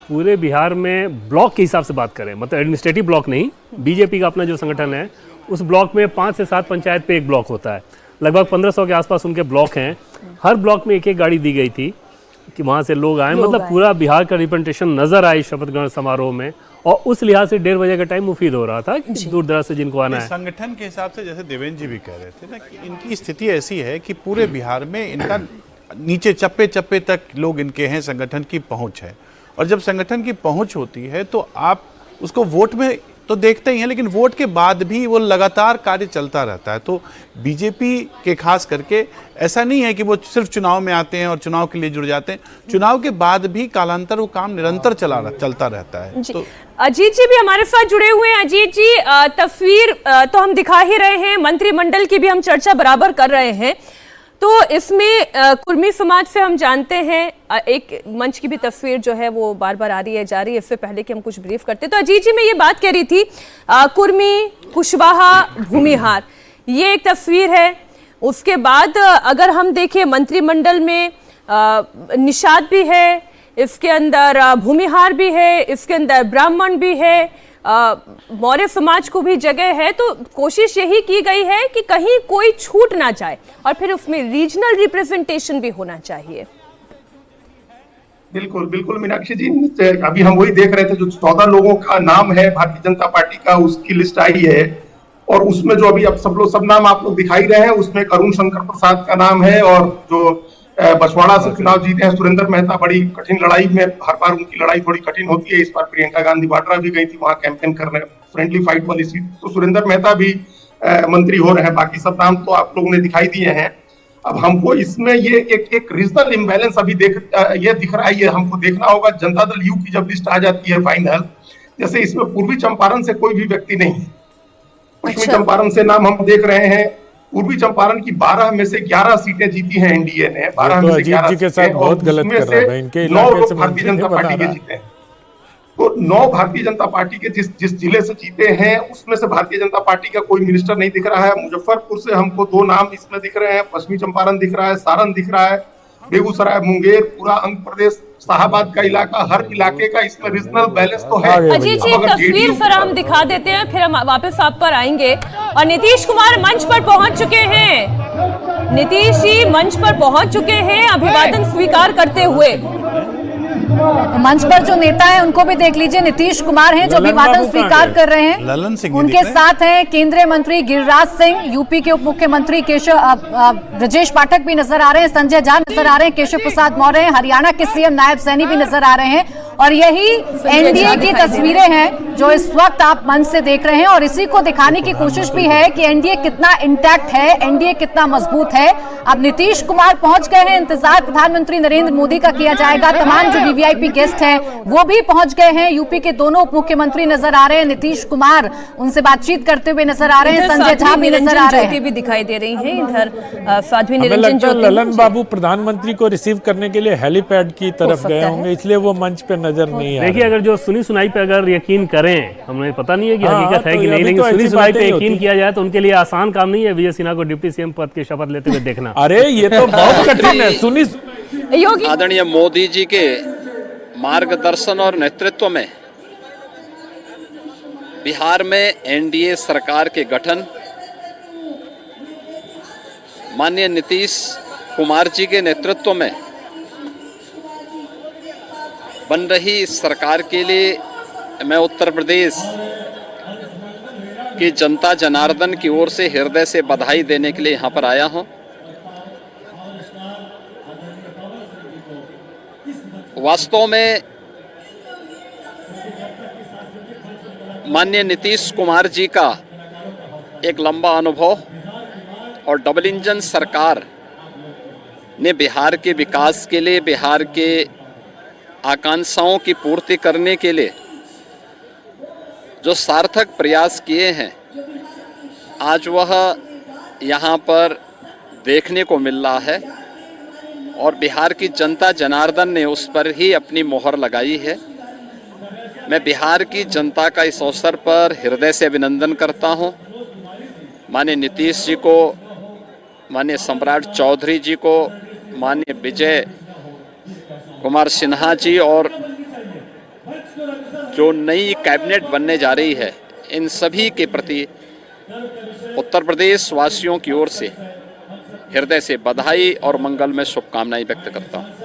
पूरे बिहार में ब्लॉक के हिसाब से बात करें, मतलब एडमिनिस्ट्रेटिव ब्लॉक नहीं, बीजेपी का अपना जो संगठन है उस ब्लॉक में 5 से 7 पंचायत पे एक ब्लॉक होता है। लगभग 1500 के आसपास उनके ब्लॉक हैं। हर ब्लॉक में एक एक गाड़ी दी गई थी कि वहाँ से लोग आए, मतलब पूरा बिहार का रिप्रेजेंटेशन नजर आए शपथ ग्रहण समारोह में। और उस लिहाज से 1:30 बजे का टाइम मुफीद हो रहा था कि दूर दराज से जिनको आना है। संगठन के हिसाब से जैसे देवेंद्र जी भी कह रहे थे ना कि इनकी स्थिति ऐसी है कि पूरे बिहार में इनका नीचे चप्पे चप्पे तक लोग इनके हैं, संगठन की पहुंच है। और जब संगठन की पहुंच होती है तो आप उसको वोट में तो देखते ही हैं, लेकिन वोट के बाद भी वो लगातार कार्य चलता रहता है। तो बीजेपी के खास करके ऐसा नहीं है कि वो सिर्फ चुनाव में आते हैं और चुनाव के लिए जुड़ जाते हैं, चुनाव के बाद भी कालांतर वो काम निरंतर चलता रहता है। तो अजीत जी भी हमारे साथ जुड़े हुए हैं। अजीत जी, तस्वीर तो हम दिखा ही रहे हैं, मंत्रिमंडल की भी हम चर्चा बराबर कर रहे हैं, तो इसमें कुर्मी समाज से हम जानते हैं एक मंच की भी तस्वीर जो है वो बार बार आ रही है जा रही है। इससे पहले कि हम कुछ ब्रीफ करते तो अजीत जी मैं ये बात कह रही थी, कुर्मी, कुशवाहा, भूमिहार, ये एक तस्वीर है। उसके बाद अगर हम देखें मंत्रिमंडल में निषाद भी है, इसके अंदर भूमिहार भी है, इसके अंदर ब्राह्मण भी है, मौर्य समाज को भी जगह है। तो कोशिश यही की गई है कि कहीं कोई छूट ना जाए और फिर उसमें रीजनल रिप्रेजेंटेशन भी होना चाहिए। बिल्कुल बिल्कुल मीनाक्षी जी, अभी हम वही देख रहे थे, जो 14 लोगों का नाम है भारतीय जनता पार्टी का, उसकी लिस्ट आई है। और उसमें जो अभी अब सब नाम आप लोग दिखाई रहे हैं, उसमें अरुण शंकर प्रसाद का नाम है। और जो बछवाड़ा से चुनाव जीते हैं सुरेंद्र मेहता, बड़ी कठिन लड़ाई में, हर बार उनकी लड़ाई थोड़ी कठिन होती है। इस बार प्रियंका गांधी वाड्रा भी गई थी वहां कैंपेन करने, फ्रेंडली फाइट वाली सीट, तो सुरेंद्र मेहता भी मंत्री हो रहे हैं। बाकी सब नाम तो आप लोगों ने दिखाई दिए हैं। अब हमको इसमें ये एक रीजनल इम्बैलेंस अभी ये दिख रहा है, ये हमको देखना होगा। जनता दल यू की जब लिस्ट आ जाती है फाइनल, जैसे इसमें पूर्वी चंपारण से कोई भी व्यक्ति नहीं है, पश्चिमी चंपारण से नाम हम देख रहे हैं। पूर्वी चंपारण की 12 में से 11 सीटें जीती हैं एनडीए ने, 12 में से 11 के साथ बहुत गलत कर रहा है। इनके 9 लोग भारतीय जनता पार्टी के जीते हैं। तो 9 भारतीय जनता पार्टी के जिस जिले से जीते हैं उसमें से भारतीय जनता पार्टी का कोई मिनिस्टर नहीं दिख रहा है। मुजफ्फरपुर से हमको 2 नाम इसमें दिख रहे हैं, पश्चिमी चंपारण दिख रहा है, सारण दिख रहा है, बेगूसराय, मुंगेर, पूरा आंध्र प्रदेश, शाहबाद का इलाका, हर इलाके का इसमें रीजनल बैलेंस तो है। अजीत जी, एक तस्वीर सर हम दिखा देते हैं, फिर हम वापस आप पर आएंगे। और नीतीश कुमार मंच पर पहुंच चुके हैं, नीतीश जी मंच पर पहुंच चुके हैं अभिवादन स्वीकार करते हुए। मंच पर जो नेता है उनको भी देख लीजिए, नीतीश कुमार हैं जो अभिवादन स्वीकार कर रहे हैं। ललन सिंह उनके साथ हैं केंद्रीय मंत्री गिरिराज सिंह, यूपी के उप मुख्यमंत्री ब्रजेश पाठक भी नजर आ रहे हैं, संजय झा नजर आ रहे हैं, केशव प्रसाद मौर्य, हरियाणा के सीएम नायब सैनी भी नजर आ रहे हैं। और यही एनडीए की तस्वीरें हैं जो इस वक्त आप मंच से देख रहे हैं। और इसी को दिखाने की कोशिश भी है कि एनडीए कितना इंटैक्ट है, एनडीए कितना मजबूत है। अब नीतीश कुमार पहुंच गए हैं, इंतजार प्रधानमंत्री नरेंद्र मोदी का किया जाएगा। तमाम जो वीवीआईपी गेस्ट हैं वो भी पहुंच गए हैं। यूपी के दोनों उप मुख्यमंत्री नजर आ रहे हैं, नीतीश कुमार उनसे बातचीत करते हुए नजर आ रहे हैं, संजय झा भी नजर आ रहे हैं, भी दिखाई दे रही हैं। इधर साध्वी निरंजन ज्योति, ललन बाबू प्रधानमंत्री को रिसीव करने के लिए हेलीपैड की तरफ गए होंगे, इसलिए वो मंच पे नजर नहीं आ रहे। देखिए, अगर जो सुनी सुनाई पे अगर यकीन करें, हमें पता नहीं है कि हकीकत है कि नहीं, लेकिन तो सुनी सुनाई पे यकीन किया जाए तो उनके लिए आसान काम नहीं है विजय सिन्हा को डिप्टी सीएम पद की शपथ लेते हुए देखना। अरे ये तो बहुत कठिन है। सुनी आदरणीय मोदी जी के मार्गदर्शन और नेतृत्व में बिहार में एनडीए सरकार के गठन, माननीय नीतीश कुमार जी के नेतृत्व में बन रही इस सरकार के लिए मैं उत्तर प्रदेश की जनता जनार्दन की ओर से हृदय से बधाई देने के लिए यहाँ पर आया हूँ। वास्तव में माननीय नीतीश कुमार जी का एक लंबा अनुभव और डबल इंजन सरकार ने बिहार के विकास के लिए, बिहार के आकांक्षाओं की पूर्ति करने के लिए जो सार्थक प्रयास किए हैं, आज वह यहाँ पर देखने को मिल रहा है। और बिहार की जनता जनार्दन ने उस पर ही अपनी मोहर लगाई है। मैं बिहार की जनता का इस अवसर पर हृदय से अभिनंदन करता हूँ। माननीय नीतीश जी को, माननीय सम्राट चौधरी जी को, माननीय विजय कुमार सिन्हा जी और जो नई कैबिनेट बनने जा रही है, इन सभी के प्रति उत्तर प्रदेश वासियों की ओर से हृदय से बधाई और मंगलमय शुभकामनाएं व्यक्त करता हूं।